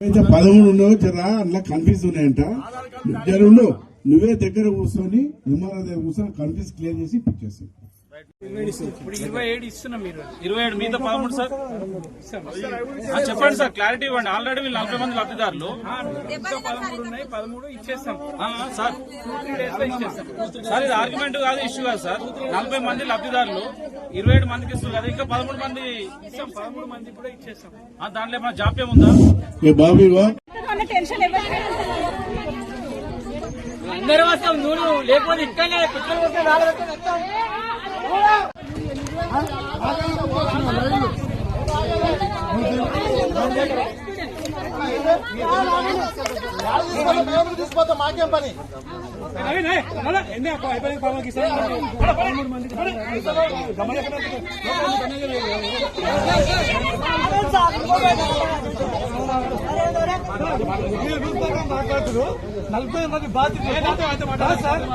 అయితే 13 ఉండవు జరా అట్లా కన్ఫ్యూజ్ ఉన్నాయంట. జరుండు నువ్వే దగ్గర కూర్చొని ఎంఆర్ఓ దగ్గర కూర్చొని కన్ఫ్యూజ్ క్లియర్ చేసి ఇప్పించేస్తాం. ఇప్పుడు 27 ఇస్తున్నాం. మీరు 27 మీతో 13 సార్ చెప్పండి సార్, క్లారిటీ ఇవ్వండి. ఆల్రెడీ వీళ్ళు 40 మంది లబ్ధిదారులు 13 ఉన్నాయి, 13 ఇచ్చేస్తాం సార్. 2-3 days లో ఇచ్చేస్తాం సార్. ఇది ఆర్గ్యుమెంట్ కాదు, ఇష్యూ కాదు సార్. 40 మంది లబ్ధిదారులు 27 మందికి ఇస్తుంది కదా, ఇంకా 13 మంది ఇస్తాం. 13 మంది కూడా ఇచ్చేస్తాం. దాంట్లో ఏమైనా జాప్యం ఉందా? అందరూ వస్తాం నువ్వు లేకపోతే ఇక్కడనే పిక్కలు వస్తే తీసుకోతా మాకేం పని. మాట్లాడుతున్నారు 40 మంది బాధ్యత మాట్లాడారు.